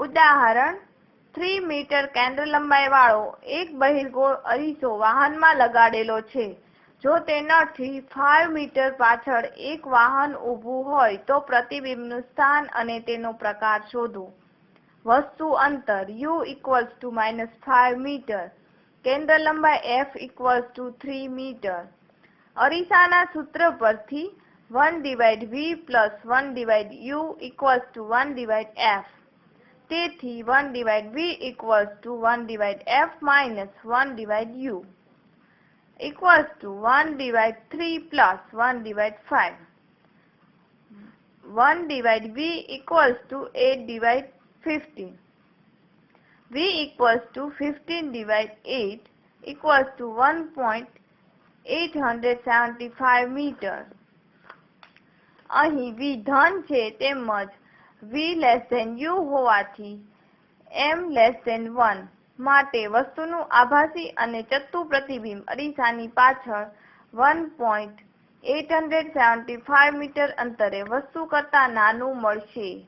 ઉદાહરણ 3 મીટર કેન્દ્ર લંબાઈ વાળો એક બહિર્ગોળ અરીસો વાહનમાં લગાડેલો છે. જો તેનાથી 5 મીટર પાછળ એક વાહન ઊભું હોય તો પ્રતિબિંબનું સ્થાન અને તેનો પ્રકાર શોધો. વસ્તુ અંતર u = -5 મીટર. કેન્દ્ર લંબાઈ f = 3 મીટર. અરીસાના સૂત્ર પરથી 1/v + 1/u = 1/f. તેથી 1/v = 1/f - 1/u = 1/3 + 1/5. 1/v = 8/15. v = 15/8 = 1.875 metre. અહીં v ધન છે તેમજ v u હોવાથી m1 માટે વસ્તુનું આભાસી અને ચત્તુ પ્રતિબિંબ અરીસાની પાછળ 1.875 મીટર અંતરે વસ્તુ કરતાં નાનું મળશે.